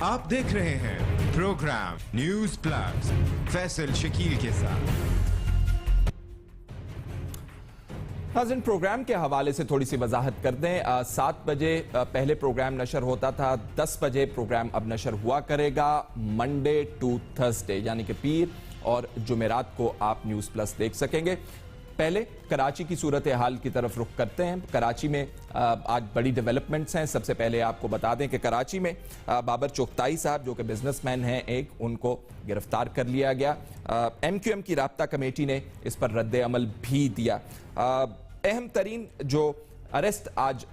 आप देख रहे हैं programme news plus Faisal Shakeel के साथ। नाज़रीन, प्रोग्राम के हवाले से थोड़ी सी वजाहत कर दें। 7 बजे पहले प्रोग्राम नशर होता था, 10 बजे प्रोग्राम अब नशर हुआ करेगा मंडे टू थर्सडे, यानी कि पीर और जुमेरात को आप न्यूज़ प्लस देख सकेंगे। पहले कराची की सूरत हाल की तरफ रुख करते हैं। कराची में आज बड़ी डेवलपमेंट्स हैं। सबसे पहले आपको बता दें कि कराची में बाबर चोगताई साहब जो कि बिजनेसमैन हैं उनको गिरफ्तार कर लिया गया। MQM की राब्ता कमेटी ने इस पर रद्द अमल भी दिया। अहम तरीन जो अरेस्ट आज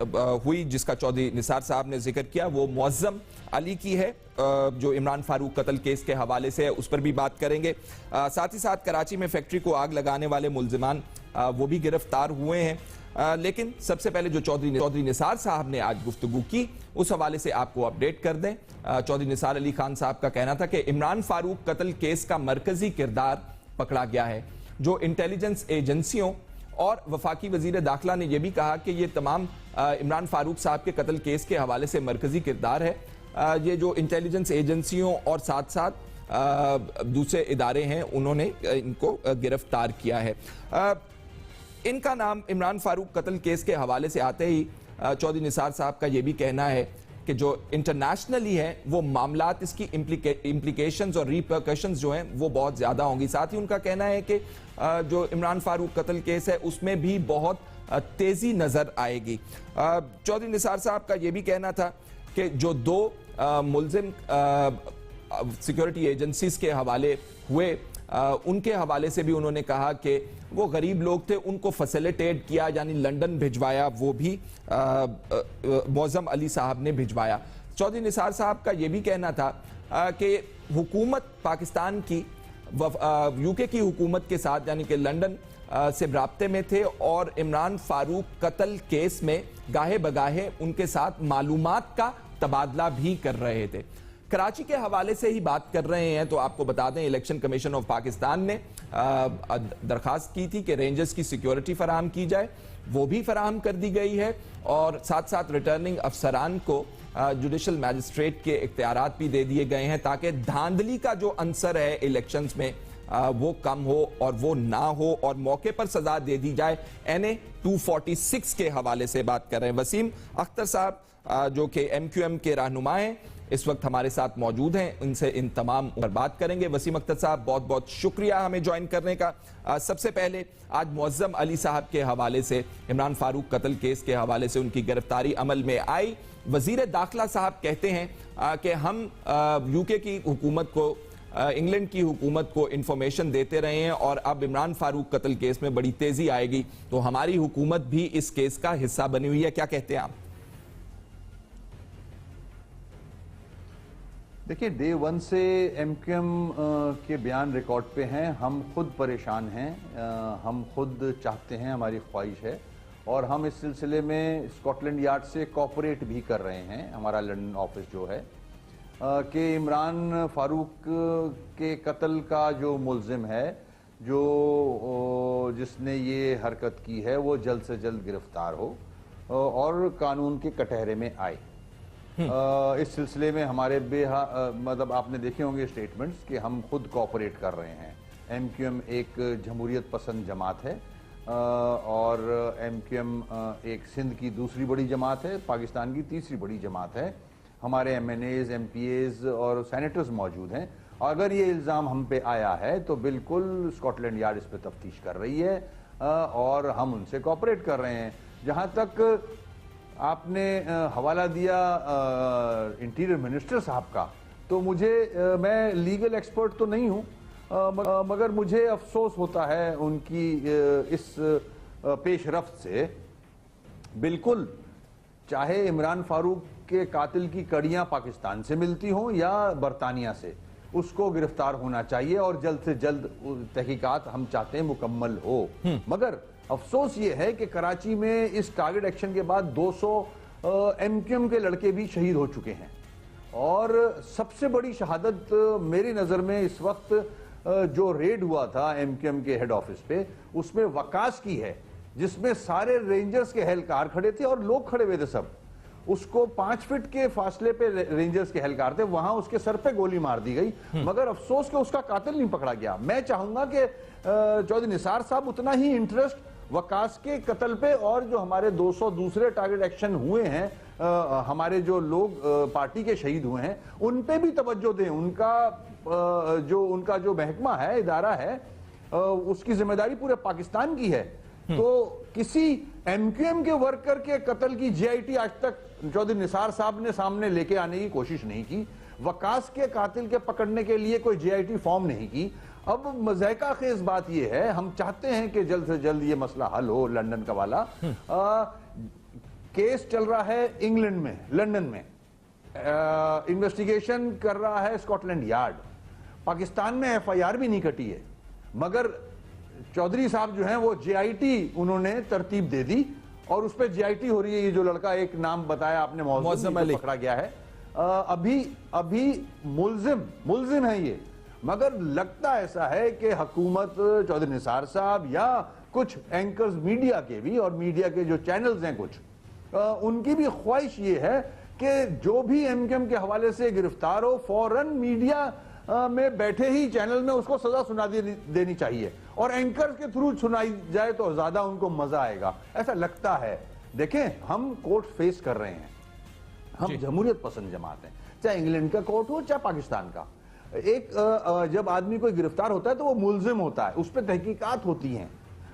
हुई जिसका चौधरी निसार साहब ने जिक्र किया वो मुअज्जम अली की है, जो इमरान फारूक कत्ल केस के हवाले से है, उस पर भी बात करेंगे। साथ ही साथ कराची में फैक्ट्री को आग लगाने वाले मुल्जिमान वो भी गिरफ्तार हुए हैं। लेकिन सबसे पहले जो चौधरी निसार साहब ने आज गुफ्तगू की उस हवाले से आपको अपडेट कर दें। चौधरी निसार अली खान साहब का कहना था कि इमरान फारूक कत्ल केस का मरकजी किरदार पकड़ा गया है। जो इंटेलिजेंस एजेंसियों और वफाकी वजीर दाखिला ने यह भी कहा कि ये तमाम इमरान फारूक साहब के कत्ल केस के हवाले से मरकजी किरदार है। ये जो इंटेलिजेंस एजेंसियों और साथ साथ दूसरे इदारे हैं उन्होंने इनको गिरफ्तार किया है। इनका नाम इमरान फारूक कत्ल केस के हवाले से आते ही चौधरी निसार साहब का यह भी कहना है कि जो इंटरनेशनली है वो मामलात, इसकी इम्प्लीकेशंस और रिपरकशंस जो हैं वो बहुत ज़्यादा होंगी। साथ ही उनका कहना है कि जो इमरान फारूक कत्ल केस है उसमें भी बहुत तेज़ी नज़र आएगी। चौधरी निसार साहब का ये भी कहना था कि जो 2 मुल्जिम सिक्योरिटी एजेंसीज के हवाले हुए उनके हवाले से भी उन्होंने कहा कि वो गरीब लोग थे, उनको फैसिलिटेट किया, यानी लंदन भिजवाया, वो भी मुअज्जम अली साहब ने भिजवाया। चौधरी निसार साहब का ये भी कहना था कि हुकूमत पाकिस्तान की UK की हुकूमत के साथ यानी कि लंदन से राब्ते में थे और इमरान फारूक कत्ल केस में गाहे बगाहे उनके साथ मालूमात का तबादला भी कर रहे थे। कराची के हवाले से ही बात कर रहे हैं तो आपको बता दें इलेक्शन कमीशन ऑफ पाकिस्तान ने दरख्वास्त की थी कि रेंजर्स की सिक्योरिटी फराहम की जाए, वो भी फराहम कर दी गई है और साथ साथ रिटर्निंग अफसरान को जुडिशल मैजिस्ट्रेट के इख्तियारात भी दे दिए गए हैं ताकि धांधली का जो अंसर है इलेक्शंस में वो कम हो और वो ना हो और मौके पर सजा दे दी जाए। NA 246 के हवाले से बात कर रहे हैं। वसीम अख्तर साहब जो कि MQM के रहनुमा हैं इस वक्त हमारे साथ मौजूद हैं, इनसे इन तमाम पर बात करेंगे। वसीम अख्तर साहब बहुत बहुत शुक्रिया हमें ज्वाइन करने का। सबसे पहले आज मुअज्जम अली साहब के हवाले से इमरान फारूक कत्ल केस के हवाले से उनकी गिरफ्तारी अमल में आई। वजीर दाखिला साहब कहते हैं कि हम UK की हुकूमत को, इंग्लैंड की हुकूमत को इंफॉर्मेशन देते रहे हैं और अब इमरान फारूक कत्ल केस में बड़ी तेजी आएगी तो हमारी हुकूमत भी इस केस का हिस्सा बनी हुई है। क्या कहते हैं आप? देखिए, डे 1 से MQM के बयान रिकॉर्ड पे हैं। हम खुद परेशान हैं, हम खुद चाहते हैं, हमारी ख्वाहिश है और हम इस सिलसिले में स्कॉटलैंड यार्ड से कोऑपरेट भी कर रहे हैं, हमारा लंदन ऑफिस जो है, कि इमरान फारूक के कत्ल का जो मुल्जिम है, जिसने ये हरकत की है, वो जल्द से जल्द गिरफ्तार हो और कानून के कटहरे में आए। इस सिलसिले में हमारे मतलब आपने देखे होंगे स्टेटमेंट्स कि हम खुद कोऑपरेट कर रहे हैं। MQM एक जमहूरियत पसंद जमात है और MQM एक सिंध की दूसरी बड़ी जमात है, पाकिस्तान की तीसरी बड़ी जमात है। हमारे MNAs, MPAs और सेनेटर्स मौजूद हैं। अगर ये इल्ज़ाम हम पे आया है तो बिल्कुल स्कॉटलैंड यार्ड इस पे तफ्तीश कर रही है और हम उनसे कोऑपरेट कर रहे हैं। जहाँ तक आपने हवाला दिया इंटीरियर मिनिस्टर साहब का, तो मैं लीगल एक्सपर्ट तो नहीं हूँ मगर मुझे अफसोस होता है उनकी इस पेशरफ्त से। बिल्कुल, चाहे इमरान फारूक के कातिल की कड़ियाँ पाकिस्तान से मिलती हों या बरतानिया से, उसको गिरफ्तार होना चाहिए और जल्द से जल्द तहकीकात हम चाहते हैं मुकम्मल हो। मगर अफसोस ये है कि कराची में इस टारगेट एक्शन के बाद 200 MQM के लड़के भी शहीद हो चुके हैं और सबसे बड़ी शहादत मेरी नज़र में इस वक्त जो रेड हुआ था MQM के हेड ऑफिस पे, उसमें वकास की है, जिसमें सारे रेंजर्स के एहलकार खड़े थे और लोग खड़े हुए थे सब। उसको 5 फीट के फासले पे रेंजर्स के एहलकार थे, वहां उसके सर पे गोली मार दी गई, मगर अफसोस कि उसका कातिल नहीं पकड़ा गया। मैं चाहूंगा कि चौधरी निसार साहब उतना ही इंटरेस्ट वकास के कत्ल पे और जो हमारे 200 दूसरे टारगेट एक्शन हुए हैं, हमारे जो लोग पार्टी के शहीद हुए हैं, उन पे भी तवज्जो दें। उनका जो महकमा है, इदारा है, उसकी जिम्मेदारी पूरे पाकिस्तान की है। तो किसी एमक्यूएम के वर्कर के कत्ल की जीआईटी आज तक चौधरी निसार साहब ने सामने लेके आने की कोशिश नहीं की। वकास के कातिल के पकड़ने के लिए कोई जीआईटी फॉर्म नहीं की। अब मज़ाइका खेज बात यह है, हम चाहते हैं कि जल्द से जल्द ये मसला हल हो। लंदन का वाला केस चल रहा है इंग्लैंड में, लंदन में इन्वेस्टिगेशन कर रहा है स्कॉटलैंड यार्ड। पाकिस्तान में एफआईआर भी नहीं कटी है, मगर चौधरी साहब जो हैं वो जीआईटी उन्होंने तरतीब दे दी और उस पर जीआईटी हो रही है। ये जो लड़का एक नाम बताया आपने, मौज़म अली, पकड़ा गया है। अभी मुल्जिम है ये, मगर लगता ऐसा है कि हुकूमत, चौधरी निसार साहब या कुछ एंकर्स मीडिया के भी, और मीडिया के जो चैनल्स हैं कुछ, उनकी भी ख्वाहिश ये है कि जो भी एमक्यूएम के हवाले से गिरफ्तार हो, फौरन मीडिया में बैठे ही चैनल में उसको सजा सुना देनी चाहिए और एंकर के थ्रू सुनाई जाए तो ज्यादा उनको मजा आएगा, ऐसा लगता है। देखें, हम कोर्ट फेस कर रहे हैं, हम जमहूरियत पसंद जमात हैं, चाहे इंग्लैंड का कोर्ट हो चाहे पाकिस्तान का। एक जब आदमी कोई गिरफ्तार होता है तो वो मुल्जिम होता है, उस पर तहकीकात होती हैं,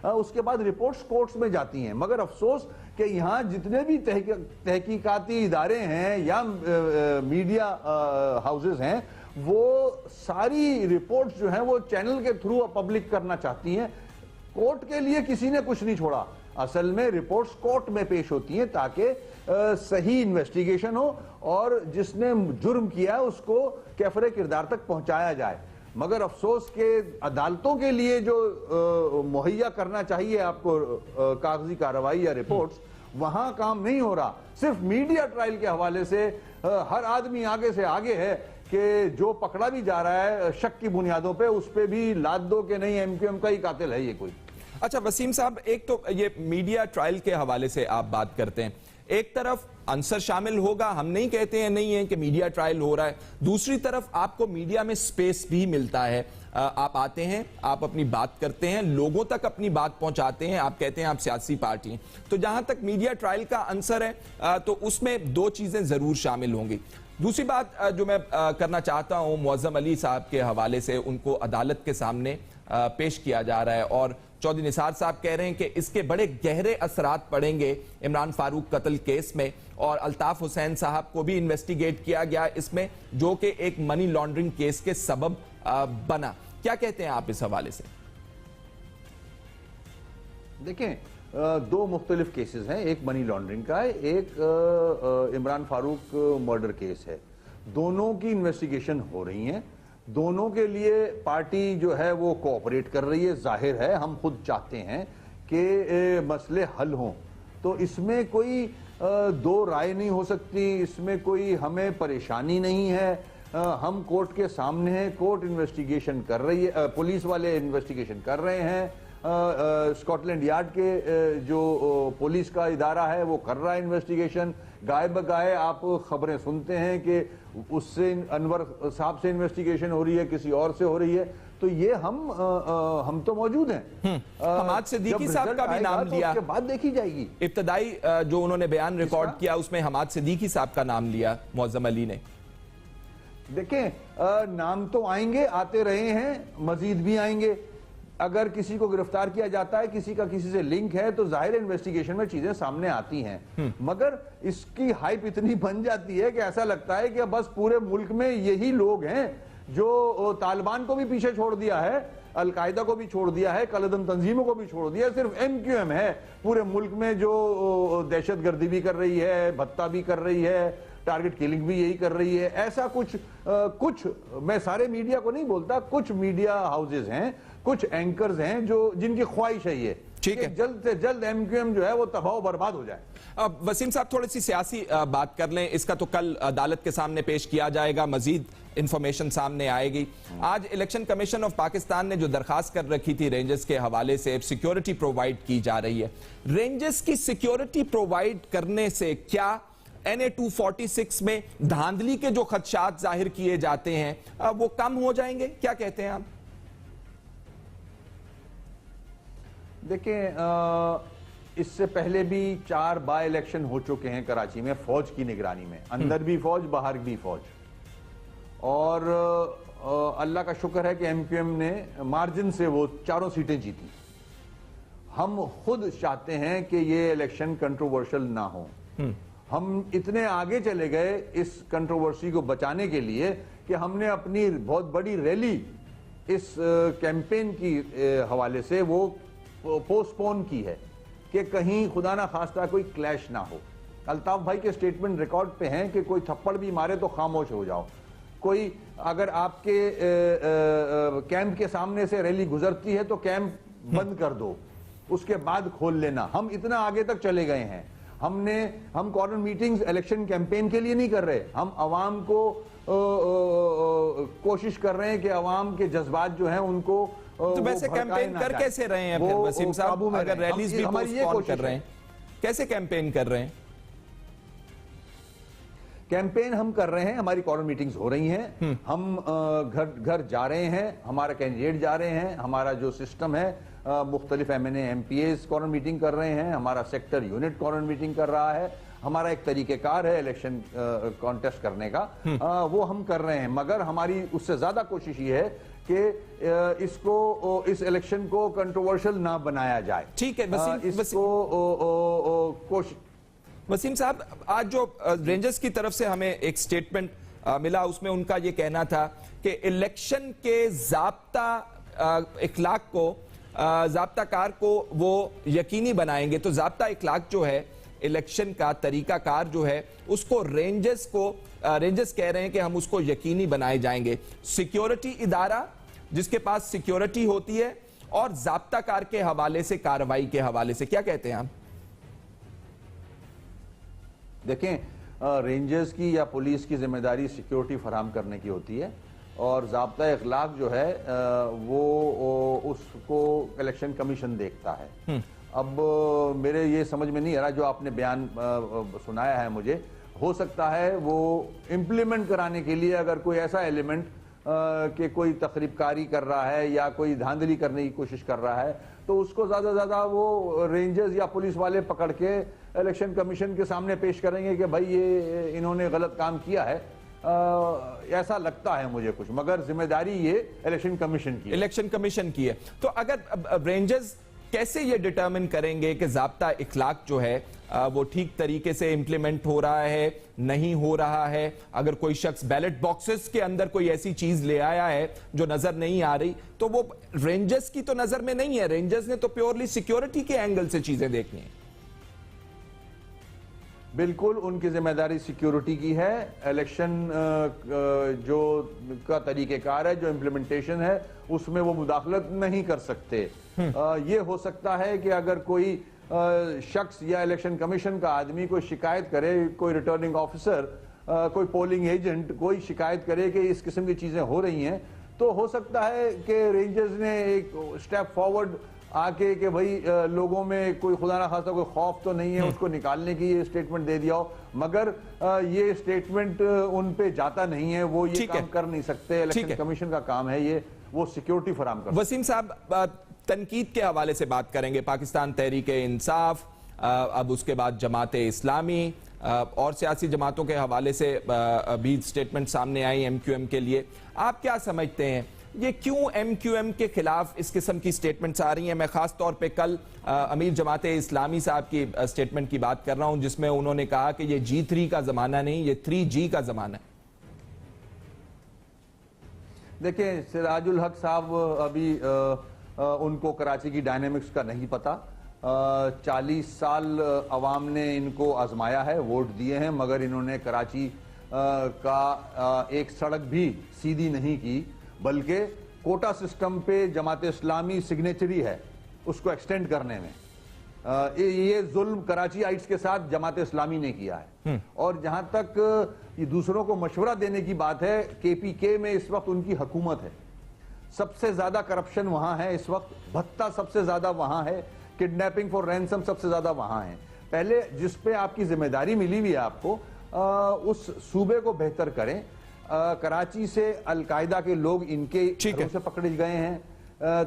उसके बाद रिपोर्ट्स कोर्ट्स में जाती हैं। मगर अफसोस कि यहाँ जितने भी तहकीकाती इदारे हैं या मीडिया हाउसेस हैं, वो सारी रिपोर्ट्स जो हैं वो चैनल के थ्रू पब्लिक करना चाहती हैं। कोर्ट के लिए किसी ने कुछ नहीं छोड़ा। असल में रिपोर्ट्स कोर्ट में पेश होती हैं ताकि सही इन्वेस्टिगेशन हो और जिसने जुर्म किया उसको कैफरे किरदार तक पहुंचाया जाए। मगर अफसोस के अदालतों के लिए जो मुहैया करना चाहिए आपको कागजी कार्रवाई या रिपोर्ट्स, वहां काम नहीं हो रहा। सिर्फ मीडिया ट्रायल के हवाले से हर आदमी आगे से आगे है कि जो पकड़ा भी जा रहा है शक की बुनियादों पे, उस पे भी लाद दो कि नहीं एमक्यूएम का ही कातिल है ये कोई। अच्छा वसीम साहब, एक तो ये मीडिया ट्रायल के हवाले से आप बात करते हैं, एक तरफ आंसर शामिल होगा, हम नहीं कहते हैं नहीं है कि मीडिया ट्रायल हो रहा है, दूसरी तरफ आपको मीडिया में स्पेस भी मिलता है। आप आते हैं, आप अपनी बात करते हैं, लोगों तक अपनी बात पहुंचाते हैं, आप कहते हैं आप सियासी पार्टी हैं। तो जहां तक मीडिया ट्रायल का आंसर है तो उसमें दो चीजें जरूर शामिल होंगी। दूसरी बात जो मैं करना चाहता हूं, मौज़म अली साहब के हवाले से उनको अदालत के सामने पेश किया जा रहा है और चौधरी निसार साहब कह रहे हैं कि इसके बड़े गहरे असरात पड़ेंगे इमरान फारूक कत्ल केस में, और अल्ताफ हुसैन साहब को भी इन्वेस्टिगेट किया गया इसमें, जो कि एक मनी लॉन्ड्रिंग केस के सबब बना। क्या कहते हैं आप इस हवाले से? देखें, दो मुख्तलिफ केसेस हैं, एक मनी लॉन्ड्रिंग का है, एक इमरान फारूक मर्डर केस है। दोनों की इन्वेस्टिगेशन हो रही है, दोनों के लिए पार्टी जो है वो कोऑपरेट कर रही है। जाहिर है हम खुद चाहते हैं कि मसले हल हों, तो इसमें कोई दो राय नहीं हो सकती, इसमें कोई हमें परेशानी नहीं है। हम कोर्ट के सामने हैं, कोर्ट इन्वेस्टिगेशन कर रही है, पुलिस वाले इन्वेस्टिगेशन कर रहे हैं, स्कॉटलैंड यार्ड के जो पुलिस का इदारा है वो कर रहा है इन्वेस्टिगेशन। गाय बगाए आप खबरें सुनते हैं कि उससे अनवर साहब से इन्वेस्टिगेशन हो रही है, किसी और से हो रही है, तो ये हम तो मौजूद हैं। हमाद सिद्दीकी साहब का भी नाम लिया, उसके बाद देखी जाएगी। इब्तदाई जो उन्होंने बयान रिकॉर्ड किया उसमें हमाद सिद्दीकी साहब का नाम लिया मौज़म अली ने। देखें, नाम तो आएंगे, आते रहे हैं, मजीद भी आएंगे। अगर किसी को गिरफ्तार किया जाता है, किसी का किसी से लिंक है, तो जाहिर इन्वेस्टिगेशन में चीजें सामने आती हैं। मगर इसकी हाइप इतनी बन जाती है कि ऐसा लगता है कि बस पूरे मुल्क में यही लोग हैं जो तालिबान को भी पीछे छोड़ दिया है, अलकायदा को भी छोड़ दिया है, कलदम तंजीमों को भी छोड़ दिया है, सिर्फ एमक्यूएम है पूरे मुल्क में जो दहशतगर्दी भी कर रही है, भत्ता भी कर रही है, टारगेट किलिंग भी यही कर रही है। ऐसा कुछ मैं सारे मीडिया को नहीं बोलता, कुछ मीडिया हाउसेज हैं, कुछ एंकर्स हैं जो जिनकी ख्वाहिश है ये, ठीक है, जल्द से जल्द एमक्यूएम जो है वो तबाह बर्बाद हो जाए। अब वसीम साहब थोड़ी सी सियासी बात कर लें, इसका तो कल अदालत के सामने पेश किया जाएगा, मजीद इंफॉर्मेशन सामने आएगी। आज इलेक्शन कमीशन ऑफ पाकिस्तान ने जो दरखास्त कर रखी थी रेंजर्स के हवाले से, सिक्योरिटी प्रोवाइड की जा रही है। रेंजर्स की सिक्योरिटी प्रोवाइड करने से क्या NA 246 में धांधली के जो खदशात जाहिर किए जाते हैं वो कम हो जाएंगे, क्या कहते हैं आप? देखिए, इससे पहले भी 4 बाय इलेक्शन हो चुके हैं कराची में फौज की निगरानी में, अंदर भी फौज बाहर भी फौज, और अल्लाह का शुक्र है कि MQM ने मार्जिन से वो 4 सीटें जीती। हम खुद चाहते हैं कि ये इलेक्शन कंट्रोवर्शियल ना हो। हम इतने आगे चले गए इस कंट्रोवर्सी को बचाने के लिए कि हमने अपनी बहुत बड़ी रैली इस कैंपेन की हवाले से वो पोस्टपोन की है कि कहीं खुदा ना खास्ता कोई क्लैश ना हो। अल्ताफ भाई के स्टेटमेंट रिकॉर्ड पे हैं कि कोई थप्पड़ भी मारे तो खामोश हो जाओ, कोई अगर आपके कैंप के सामने से रैली गुजरती है तो कैंप बंद कर दो, उसके बाद खोल लेना। हम इतना आगे तक चले गए हैं। हम कॉर्नर मीटिंग्स इलेक्शन कैंपेन के लिए नहीं कर रहे, हम अवाम को कोशिश कर रहे हैं कि अवाम के जज्बात जो हैं उनको तो वैसे कैंपेन कर कैसे रहे हैं फिर वसीम साहब? अगर रैलीज भी पोस्टपोन कर रहे हैं, कैसे कैंपेन कर रहे हैं? कैंपेन हम कर रहे हैं, हमारी कॉर्नर मीटिंग्स हो रही हैं, हम घर घर जा रहे हैं, हमारा कैंडिडेट जा रहे हैं, हमारा जो सिस्टम है मुख्तलिफ MNA MPAs कॉर्नर मीटिंग कर रहे हैं, हमारा सेक्टर यूनिट कॉर्नर मीटिंग कर रहा है, हमारा एक तरीकेकार है इलेक्शन कॉन्टेस्ट करने का, वो हम कर रहे हैं। मगर हमारी उससे ज्यादा कोशिश ये है कि इस इलेक्शन को कंट्रोवर्शियल ना बनाया जाए। ठीक है वसीम साहब, आज जो रेंजर्स की तरफ से हमें एक स्टेटमेंट मिला, उसमें उनका ये कहना था कि इलेक्शन के ज़ाब्ता इखलाक को ज़ाब्ताकार को वो यकीनी बनाएंगे। तो ज़ाब्ता इखलाक जो है, इलेक्शन का तरीकाकार जो है, उसको रेंजर्स कह रहे हैं कि हम उसको यकीनी बनाए जाएंगे। सिक्योरिटी इदारा जिसके पास सिक्योरिटी होती है और ज़ाब्ताकार के हवाले से, कार्रवाई के हवाले से, क्या कहते हैं आप? देखें, रेंजर्स की या पुलिस की जिम्मेदारी सिक्योरिटी फराहम करने की होती है और ज़ाब्ता इखलाक जो है वो उसको इलेक्शन कमीशन देखता है। अब मेरे ये समझ में नहीं आ रहा जो आपने बयान सुनाया है मुझे, हो सकता है वो इम्प्लीमेंट कराने के लिए अगर कोई ऐसा एलिमेंट कि कोई तकरीबकारी कर रहा है या कोई धांधली करने की कोशिश कर रहा है तो उसको ज्यादा ज्यादा वो रेंजर्स या पुलिस वाले पकड़ के इलेक्शन कमीशन के सामने पेश करेंगे कि भाई ये इन्होंने गलत काम किया है। ऐसा लगता है मुझे कुछ, मगर जिम्मेदारी ये इलेक्शन कमीशन की है। तो अगर रेंजर्स कैसे ये डिटरमिन करेंगे कि ज़ाब्ता इखलाक जो है वो ठीक तरीके से इंप्लीमेंट हो रहा है, नहीं हो रहा है? अगर कोई शख्स बैलेट बॉक्सेस के अंदर कोई ऐसी चीज ले आया है जो नजर नहीं आ रही, तो वो रेंजर्स की तो नजर में नहीं है। रेंजर्स ने तो प्योरली सिक्योरिटी के एंगल से चीजें देखनी है। बिल्कुल, उनकी जिम्मेदारी सिक्योरिटी की है। इलेक्शन जो का तरीकेकार है, जो इम्प्लीमेंटेशन है, उसमें वो मुदाखलत नहीं कर सकते। ये हो सकता है कि अगर कोई शख्स या इलेक्शन कमीशन का आदमी कोई शिकायत करे, कोई रिटर्निंग ऑफिसर, कोई पोलिंग एजेंट कोई शिकायत करे कि इस किस्म की चीजें हो रही हैं, तो हो सकता है कि रेंजर्स ने एक स्टेप फॉरवर्ड आके कि भाई लोगों में कोई खुदा ना खास्ता कोई खौफ तो नहीं है, उसको निकालने की ये स्टेटमेंट दे दिया हो। मगर ये स्टेटमेंट उन पे जाता नहीं है, वो ये काम कर नहीं सकते। इलेक्शन कमीशन का काम है ये, वो सिक्योरिटी फराहम कर। वसीम साहब, तनकीद के हवाले से बात करेंगे। पाकिस्तान तहरीक-ए-इंसाफ, अब उसके बाद जमात-ए-इस्लामी और सियासी जमातों के हवाले से भी स्टेटमेंट सामने आई MQM के लिए। आप क्या समझते हैं, ये क्यों MQM के खिलाफ इस किस्म की स्टेटमेंट्स आ रही हैं? मैं खास तौर पे कल अमीर जमात-ए-इस्लामी साहब की स्टेटमेंट की बात कर रहा हूं, जिसमें उन्होंने कहा कि ये G3 का जमाना नहीं, ये 3G का जमाना है। देखिए, सिराजुल हक साहब अभी उनको कराची की डायनेमिक्स का नहीं पता। 40 साल अवाम ने इनको आजमाया है, वोट दिए हैं, मगर इन्होंने कराची का एक सड़क भी सीधी नहीं की, बल्कि कोटा सिस्टम पे जमात-ए-इस्लामी सिग्नेचरी है उसको एक्सटेंड करने में। ये जुल्म कराचीइट्स के साथ जमात-ए-इस्लामी ने किया है। और जहां तक ये दूसरों को मशवरा देने की बात है, KPK में इस वक्त उनकी हुकूमत है, सबसे ज्यादा करप्शन वहां है इस वक्त, भत्ता सबसे ज्यादा वहां है, किडनैपिंग फॉर रैंसम सबसे ज्यादा वहां है। पहले जिस पे आपकी जिम्मेदारी मिली हुई है आपको, उस सूबे को बेहतर करें। कराची से अलकायदा के लोग इनके घरों से पकड़े गए हैं,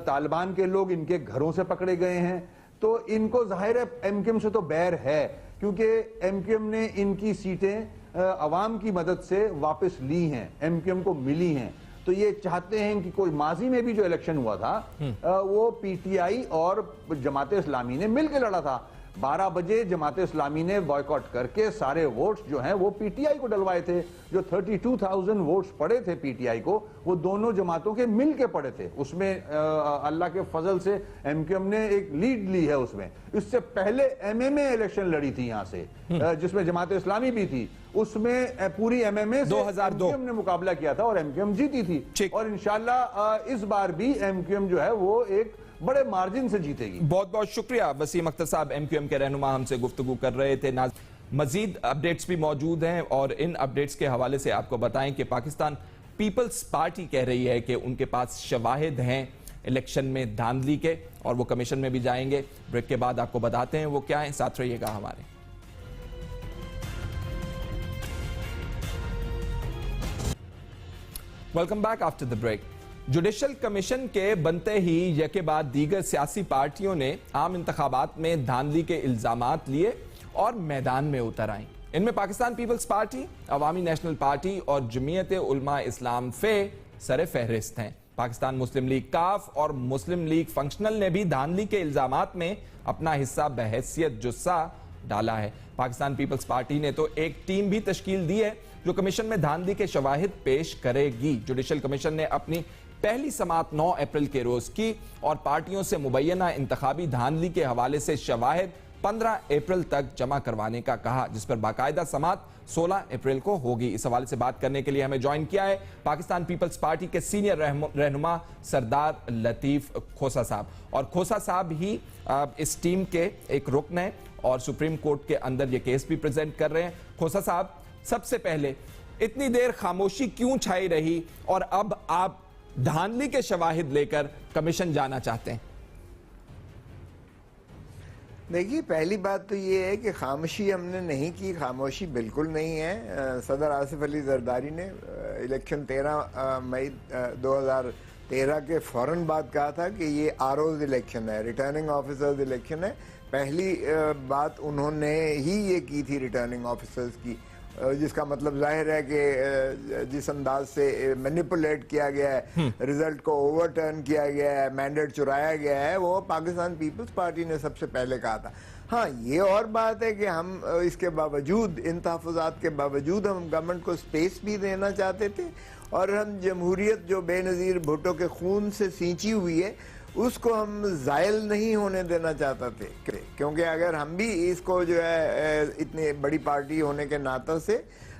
तालिबान के लोग इनके घरों से पकड़े गए हैं, तो इनको जाहिर है एमक्यूएम से तो बैर है, क्योंकि एमक्यूएम ने इनकी सीटें अवाम की मदद से वापस ली हैं, एमक्यूएम को मिली हैं। तो ये चाहते हैं कि कोई माजी में भी जो इलेक्शन हुआ था वो पीटीआई और जमात इस्लामी ने मिलकर लड़ा था। 12 बजे जमात इस्लामी ने बॉयकॉट करके सारे वोट्स जो हैं वो पीटीआई को डलवाए थे। जो 32,000 वोट्स पड़े थे पीटीआई को, वो दोनों जमातों के मिल के पड़े थे। उसमें अल्लाह के फजल से एमक्यूएम ने एक लीड ली है उसमें। इससे पहले एमएमए इलेक्शन लड़ी थी यहाँ से, जिसमें जमात इस्लामी भी थी। उसमें पूरी एमएमए से 2002 एमक्यूएम ने मुकाबला किया था और एमक्यूएम जीती थी। और इंशाल्लाह इस बार भी एमक्यूएम जो है वो एक बड़े मार्जिन से जीतेगी। बहुत बहुत शुक्रिया वसीम अख्तर साहब, एमक्यूएम के रहनुमा हमसे गुफ्तगू कर रहे थे। मजीद अपडेट्स भी मौजूद हैं और इन अपडेट्स के हवाले से आपको बताएं कि पाकिस्तान पीपल्स पार्टी कह रही है कि उनके पास शवाहिद हैं इलेक्शन में धांधली के, और वो कमीशन में भी जाएंगे। ब्रेक के बाद आपको बताते हैं वो क्या है, साथ रहिएगा हमारे। Welcome back after the break. Judicial commission के बनते ही यके बाद दीगर सियासी पार्टियों ने आम इंतखाबात में धांधली के इल्जामात लिए और मैदान में उतर आई। इनमें पाकिस्तान पीपल्स पार्टी, अवामी नेशनल पार्टी और जमीयत उलमा इस्लाम फे सरे फहरिस्त हैं। पाकिस्तान मुस्लिम लीग काफ और मुस्लिम लीग फंक्शनल ने भी धांधली के इल्जामात में अपना हिस्सा बहैसियत जुस्सा डाला है। पाकिस्तान पीपल्स पार्टी ने तो एक टीम भी तश्कील दी है जो कमीशन में धांधली के शवाहिद पेश करेगी। जुडिशल कमीशन ने अपनी पहली समाअत 9 अप्रैल के रोज की और पार्टियों से मुबैना इंतखाबी धांधली के हवाले से शवाहिद 15 अप्रैल तक जमा करवाने का कहा, जिस पर बाकायदा समाअत 16 अप्रैल को होगी। इस हवाले से बात करने के लिए हमें ज्वाइन किया है पाकिस्तान पीपल्स पार्टी के सीनियर रहनुमा सरदार लतीफ खोसा साहब, और खोसा साहब ही इस टीम के एक रुकन है और सुप्रीम कोर्ट के अंदर ये केस भी प्रेजेंट कर रहे हैं। खोसा साहब, सबसे पहले इतनी देर खामोशी क्यों छाई रही और अब आप धांधली के शवाहिद लेकर कमीशन जाना चाहते हैं? देखिए, पहली बात तो ये है कि खामोशी हमने नहीं की, खामोशी बिल्कुल नहीं है। सदर आसिफ अली जरदारी ने इलेक्शन 13 मई 2013 के फौरन बाद कहा था कि ये आरओज इलेक्शन है, रिटर्निंग ऑफिसर्स इलेक्शन है। पहली बात उन्होंने ही ये की थी रिटर्निंग ऑफिसर्स की, जिसका मतलब जाहिर है कि जिस अंदाज से मैनिपुलेट किया गया है, रिजल्ट को ओवरटर्न किया गया है, मैंडेट चुराया गया है, वो पाकिस्तान पीपल्स पार्टी ने सबसे पहले कहा था। हाँ, ये और बात है कि हम इसके बावजूद, इन तहफ़्फ़ुज़ात के बावजूद हम गवर्नमेंट को स्पेस भी देना चाहते थे, और हम जमहूरियत जो बेनज़ीर भुट्टो के खून से सींची हुई है उसको हम ज़ायल नहीं होने देना चाहते थे। क्योंकि अगर हम भी इसको जो है इतनी बड़ी पार्टी होने के नाते से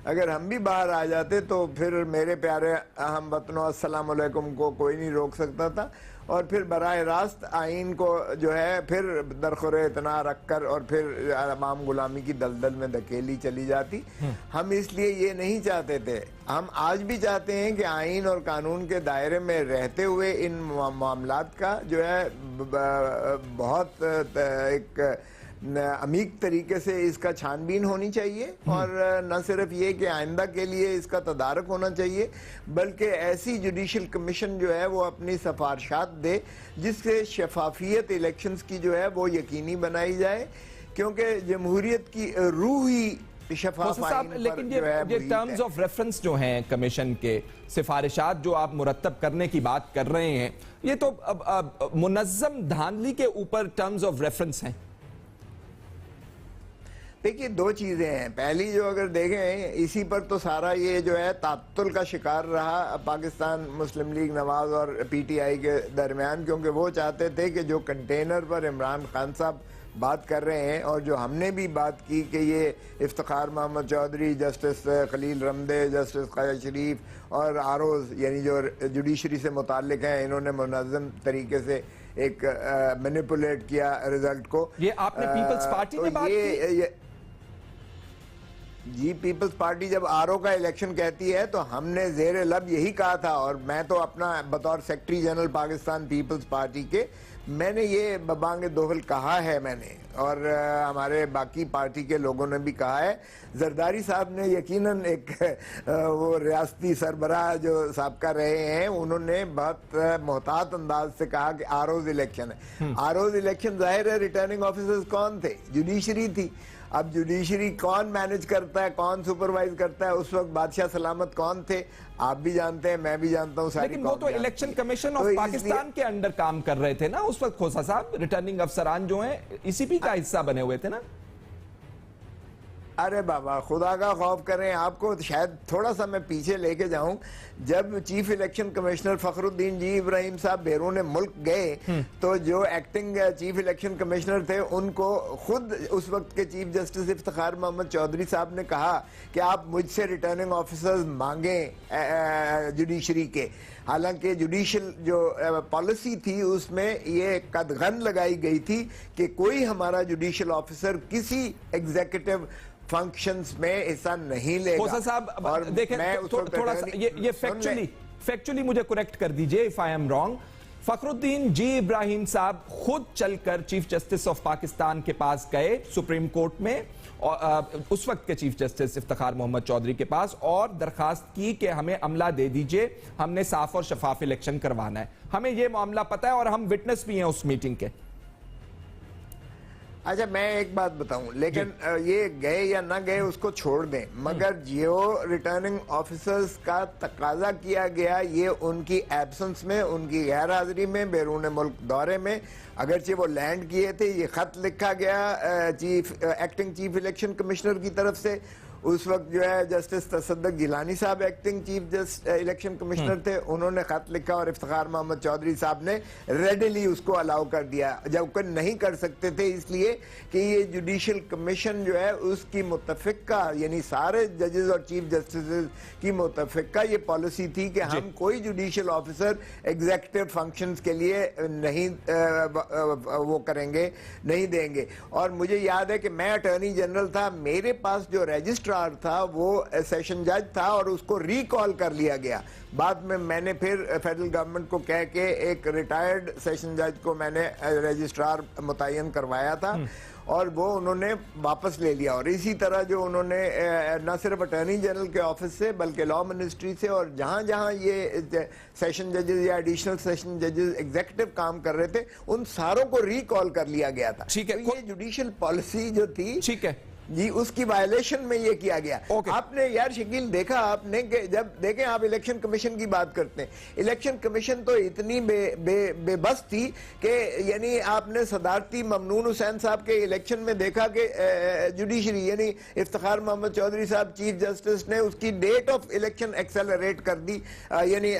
अगर हम भी बाहर आ जाते तो फिर मेरे प्यारे हम वतनों अस्सलाम वालेकुम को कोई नहीं रोक सकता था, और फिर बराह रास्त आइन को जो है फिर दरखुरे इतना रख कर और फिर अवाम गुलामी की दलदल में धकेली चली जाती। हम इसलिए ये नहीं चाहते थे। हम आज भी चाहते हैं कि आइन और कानून के दायरे में रहते हुए इन मामलात का जो है बहुत एक अमीक तरीके से इसका छानबीन होनी चाहिए, और न सिर्फ ये कि आइंदा के लिए इसका तदारक होना चाहिए, बल्कि ऐसी जुडिशल कमीशन जो है वो अपनी सिफारिशात दे जिससे शफाफियत इलेक्शंस की जो है वो यकीनी बनाई जाए, क्योंकि जमहूरियत की रूह ही शफाफ आइन पर लेकिन जो है ये टर्म्स ऑफ रेफरेंस जो हैं कमीशन के, सिफारिशात जो आप मुरत्तब करने की बात कर रहे हैं, ये तो मुनज़्ज़म धांधली के ऊपर टर्म्स ऑफ रेफरेंस हैं। देखिए, दो चीज़ें हैं। पहली जो अगर देखें, इसी पर तो सारा ये जो है तात्तुल का शिकार रहा पाकिस्तान मुस्लिम लीग नवाज और पीटीआई के दरमियान, क्योंकि वो चाहते थे कि जो कंटेनर पर इमरान खान साहब बात कर रहे हैं और जो हमने भी बात की कि ये इफ्तिखार मोहम्मद चौधरी, जस्टिस खलील रमदे, जस्टिस क़ाज़ी शरीफ और आरोज यानी जो जुडिशरी से मुताल्लिक हैं, इन्होंने मुनज़्ज़म तरीके से एक मैनिपुलेट किया रिजल्ट को। ये आपने पीपल्स पार्टी में बात की? जी, पीपल्स पार्टी जब आरओ का इलेक्शन कहती है तो हमने जेर लब यही कहा था, और मैं तो अपना बतौर सेक्रेटरी जनरल पाकिस्तान पीपल्स पार्टी के मैंने ये बबांग दोहल कहा है मैंने, और हमारे बाकी पार्टी के लोगों ने भी कहा है। जरदारी साहब ने यकीनन एक वो रियासती सरबराह जो साबका रहे हैं, उन्होंने बहुत मोहतात अंदाज से कहा कि आरओज इलेक्शन है। आरओज इलेक्शन जाहिर है रिटर्निंग ऑफिसर्स कौन थे? जुडिशरी थी। अब जुडिशरी कौन मैनेज करता है, कौन सुपरवाइज करता है? उस वक्त बादशाह सलामत कौन थे? आप भी जानते हैं, मैं भी जानता हूं, लेकिन वो तो इलेक्शन कमीशन ऑफ पाकिस्तान के अंडर काम कर रहे थे ना उस वक्त। खोसा साहब, रिटर्निंग अफसरान जो हैं ईसीपी का हिस्सा बने हुए थे ना। अरे बाबा, खुदा का खौफ करें। आपको शायद थोड़ा सा मैं पीछे लेके जाऊं, जब chief election commissioner Fakhruddin ji Ibrahim साहब बैरून मुल्क गए तो जो एक्टिंग चीफ इलेक्शन कमिश्नर थे उनको खुद उस वक्त के चीफ जस्टिस इफ्तिखार मोहम्मद चौधरी साहब ने कहा कि आप मुझसे रिटर्निंग ऑफिसर्स मांगें जुडिशरी के। हालांकि जुडिशल जो पॉलिसी थी उसमें ये कदगन लगाई गई थी कि कोई हमारा जुडिशल ऑफिसर किसी एग्जीक्यूटिव फंक्शंस में हिस्सा नहीं लेगा। खोसा साहब, और देखें थोड़ा सा ये फैक्चुअली मुझे करेक्ट कर दीजिए if I am wrong. Fakhruddin ji Ibrahim sahab खुद चलकर चीफ जस्टिस ऑफ पाकिस्तान के पास गए सुप्रीम कोर्ट में, और उस वक्त के चीफ जस्टिस इफ्तिखार मोहम्मद चौधरी के पास, और दरखास्त की कि हमें अमला दे दीजिए, हमने साफ और शफाफ इलेक्शन करवाना है, हमें यह मामला पता है और हम विटनेस भी हैं उस मीटिंग के। अच्छा, मैं एक बात बताऊं, लेकिन ये गए या ना गए उसको छोड़ दें, मगर जो रिटर्निंग ऑफिसर्स का तकाजा किया गया ये उनकी एब्सेंस में, उनकी गैर हाजिरी में, बैरून मुल्क दौरे में, अगरचे वो लैंड किए थे, ये खत लिखा गया एक्टिंग चीफ इलेक्शन कमिश्नर की तरफ से। उस वक्त जो है जस्टिस तसद्दुक जिलानी साहब एक्टिंग चीफ इलेक्शन कमिश्नर थे, उन्होंने खत लिखा और इफ्तिखार मोहम्मद चौधरी साहब ने रेडिली उसको अलाउ कर दिया, जबकि नहीं कर सकते थे इसलिए कि ये जुडिशल कमीशन जो है उसकी मुतफिका, यानी सारे जजेस और चीफ जस्टिस की मुतफिका ये पॉलिसी थी कि हम कोई जुडिशल ऑफिसर एग्जीक्यूटिव फंक्शंस के लिए नहीं वो करेंगे, नहीं देंगे। और मुझे याद है कि मैं अटॉर्नी जनरल था, मेरे पास जो रजिस्ट्रार था वो सेशन जज था और उसको रिकॉल कर लिया गया। बाद में मैंने फिर फेडरल गवर्नमेंट को कह के एक रिटायर्ड सेशन जज को मैंने रजिस्ट्रार मुतय्यन करवाया था और वो उन्होंने वापस ले लिया। और इसी तरह जो उन्होंने न सिर्फ अटॉर्नी जनरल के ऑफिस से बल्कि लॉ मिनिस्ट्री से और जहां जहां ये सेशन जजेस या एडिशनल सेशन जजेस एग्जीक्यूटिव काम कर रहे थे उन सारों को रिकॉल कर लिया गया था। ठीक है, तो ये जुडिशियल पॉलिसी जो थी, ठीक है जी, उसकी वायलेशन में ये किया गया। आपने यार शकील देखा आपने कि जब देखें आप इलेक्शन कमीशन की बात करते हैं, इलेक्शन कमीशन तो इतनी बेबस थी कि यानी आपने सदारती ममनून हुसैन साहब के इलेक्शन में देखा कि जुडिशरी यानी इफ्तिखार मोहम्मद चौधरी साहब चीफ जस्टिस ने उसकी डेट ऑफ इलेक्शन एक्सेलरेट कर दी, यानी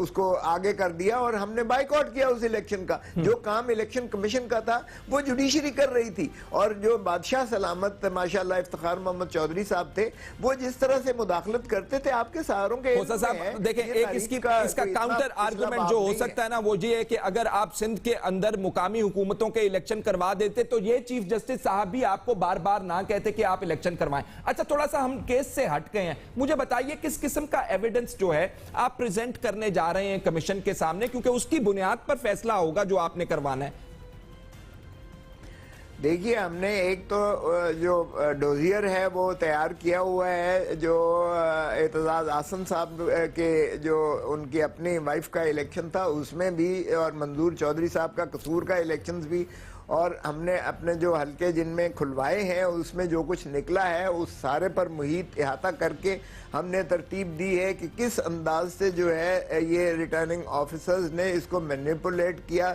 उसको आगे कर दिया और हमने बाइकआउट किया उस इलेक्शन का। जो काम इलेक्शन कमीशन का था वो जुडिशरी कर रही थी, और जो बादशाह सलामत माशाल्लाह इफ्तिखार मोहम्मद चौधरी साहब थे वो जिस तरह से मुदाखलत करते थे आपके सहारों के। साहब देखें, एक इसका काउंटर आर्गुमेंट जो हो सकता है ना वो ये है कि अगर आप सिंध के अंदर मुकामी हुकूमतों के इलेक्शन करवा देते तो ये चीफ जस्टिस साहब भी आपको बार बार ना कहते कि आप इलेक्शन करवाएं। अच्छा, थोड़ा सा हम केस से हट गए हैं, मुझे बताइए किस किस्म का एविडेंस जो है आप प्रेजेंट करने जा रहे हैं कमीशन के सामने, क्योंकि उसकी बुनियाद पर फैसला होगा जो आपने करवाना है। देखिए, हमने एक तो जो डोजियर है वो तैयार किया हुआ है, जो एतजाज आसन साहब के जो उनकी अपनी वाइफ का इलेक्शन था उसमें भी, और मंजूर चौधरी साहब का कसूर का इलेक्शन भी, और हमने अपने जो हल्के जिनमें खुलवाए हैं उसमें जो कुछ निकला है उस सारे पर मुहित इहाता करके हमने तरतीब दी है कि किस अंदाज से जो है ये रिटर्निंग ऑफिसर्स ने इसको मैनिपुलेट किया,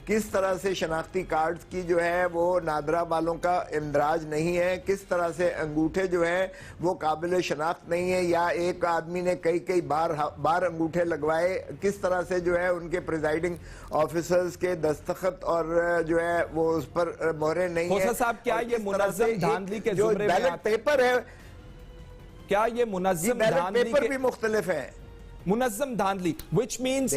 किस तरह से शनाख्ती कार्ड्स की जो है वो नादरा वालों का इंदराज नहीं है, किस तरह से अंगूठे जो है वो काबिल शनाख्त नहीं है, या एक आदमी ने कई बार अंगूठे लगवाए, किस तरह से जो है उनके प्रिजाइडिंग ऑफिसर्स के दस्तखत और जो है वो उस पर मोहरे नहीं है। साहब, क्या ये मुनज़्ज़म धांधली के जो बैलेट पेपर है, क्या ये मुनज़्ज़म धांधली पेपर भी मुख्तलिफ है? मुनज़्ज़म धांधली, which means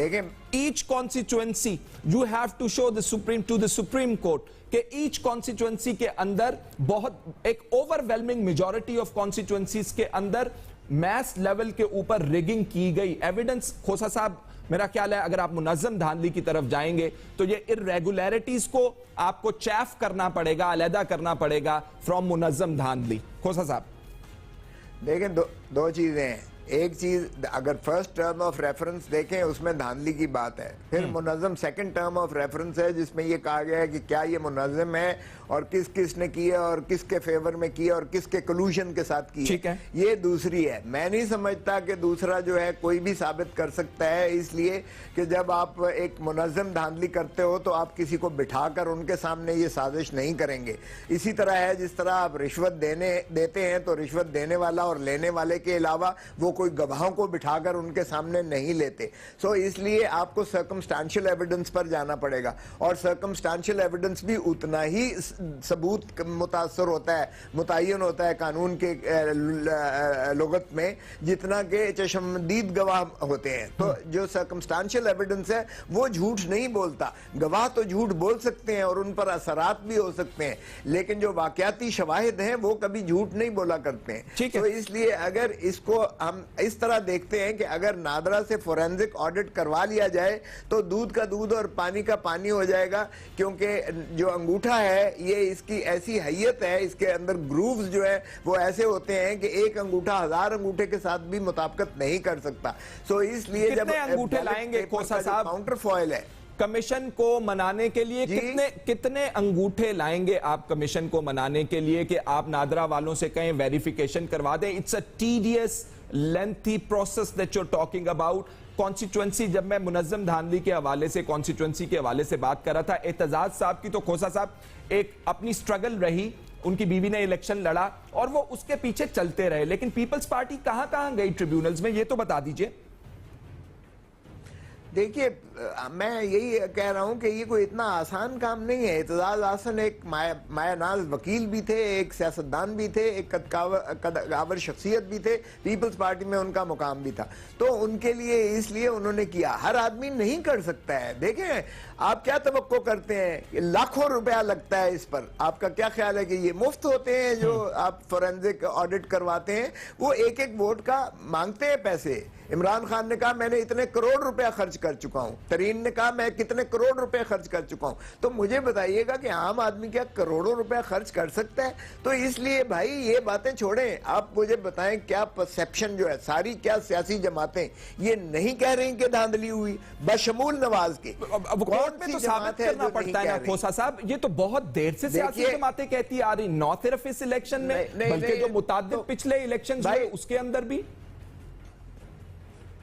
each constituency you have to show the Supreme Court कि each constituency के अंदर बहुत एक overwhelming majority of constituencies के अंदर मैस लेवल के ऊपर रिगिंग की गई। एविडेंस खोसा साहब, मेरा ख्याल है अगर आप मुनज़्ज़म धांधली की तरफ जाएंगे तो ये इर्रेगुलरिटीज को आपको चैफ करना पड़ेगा, अलहदा करना पड़ेगा फ्रॉम मुनज़्ज़म धांधली। खोसा साहब देखें, दो चीजें हैं। एक चीज, अगर फर्स्ट टर्म ऑफ रेफरेंस देखें उसमें धांधली की बात है, फिर मुनज़्ज़म सेकंड टर्म ऑफ रेफरेंस है जिसमें ये कहा गया है कि क्या ये मुनज़्ज़म है और किस किस ने की है और किसके फेवर में की है और किसके कलूजन के साथ की है, ये दूसरी है। मैं नहीं समझता कि दूसरा जो है कोई भी साबित कर सकता है, इसलिए कि जब आप एक मुनज़्ज़म धांधली करते हो तो आप किसी को बिठाकर उनके सामने ये साजिश नहीं करेंगे। इसी तरह है जिस तरह आप रिश्वत देते हैं तो रिश्वत देने वाला और लेने वाले के अलावा वो कोई गवाहों को बिठाकर उनके सामने नहीं लेते। सो इसलिए आपको सर्कमस्टेंशियल एविडेंस पर जाना पड़ेगा और सर्कमस्टेंशियल एविडेंस भी उतना ही सबूत मुतासर होता है, मुतय्यन होता है कानून के लुगत में, जितना के चश्मदीद गवाह होते हैं। तो जो सर्कमस्टेंशियल एविडेंस है वो झूठ नहीं बोलता। गवाह तो झूठ बोल सकते हैं और उन पर असरात भी हो सकते हैं, लेकिन जो वाकयाती शवाहिद हैं वो कभी झूठ नहीं बोला करते हैं। तो इसलिए अगर इसको हम इस तरह देखते हैं कि अगर नादरा से फोरेंसिक ऑडिट करवा लिया जाए तो दूध का दूध और पानी का पानी हो जाएगा, क्योंकि जो अंगूठा है ये इसकी ऐसी हैयत है, इसके अंदर ग्रूव्स जो है वो ऐसे होते हैं कि एक अंगूठा 1000 अंगूठे के साथ भी मुताबिकत नहीं कर सकता। सो इसलिए जब अंगूठे लाएंगे खोसा साहब, काउंटर फॉइल है, कमीशन को मनाने के लिए कितने अंगूठे लाएंगे आप कमीशन को मनाने के लिए कि आप नादरा वालों से कहें वेरिफिकेशन करवा दें? It's a tedious lengthy process that you are talking about. Constituency, जब मैं मुनज़्ज़म धांधली के हवाले से, कॉन्स्टिट्यूएंसी के हवाले से बात कर रहा था, एतजाज साहब की तो खोसा साहब एक अपनी स्ट्रगल रही, उनकी बीवी ने इलेक्शन लड़ा और वो उसके पीछे चलते रहे, लेकिन पीपल्स पार्टी कहां कहां गई ट्रिब्यूनल्स में, ये तो बता दीजिए। देखिए, मैं यही कह रहा हूं कि ये कोई इतना आसान काम नहीं है। एतजाज आसन एक मायानाज वकील भी थे, एक सियासतदान भी थे, एक कदकावर शख्सियत भी थे, पीपल्स पार्टी में उनका मुकाम भी था, तो उनके लिए इसलिए उन्होंने किया। हर आदमी नहीं कर सकता है। देखें, आप क्या तवक्को करते हैं? लाखों रुपया लगता है इस पर। आपका क्या ख्याल है कि ये मुफ्त होते हैं जो आप फोरेंसिक ऑडिट करवाते हैं? वो एक एक वोट का मांगते हैं पैसे। इमरान खान ने कहा मैंने इतने करोड़ रुपया खर्च कर चुका हूं, तरीन ने कहा मैं कितने करोड़ रुपए खर्च कर चुका हूं। तो मुझे बताइएगा कि आम आदमी क्या करोड़ों रुपया खर्च कर सकता है? तो इसलिए भाई ये बातें छोड़ें, आप मुझे बताएं क्या परसेप्शन जो है, सारी क्या सियासी जमातें ये नहीं कह रही कि धांधली हुई, बशमूल नवाज के। कोर्ट में तो साबित करना पड़ता है ना खोसा साहब, ये तो बहुत देर से सियासी जमातें कहती आ रही, न सिर्फ इस इलेक्शन में बल्कि जो मुताद्दिद पिछले इलेक्शन हुए उसके अंदर भी।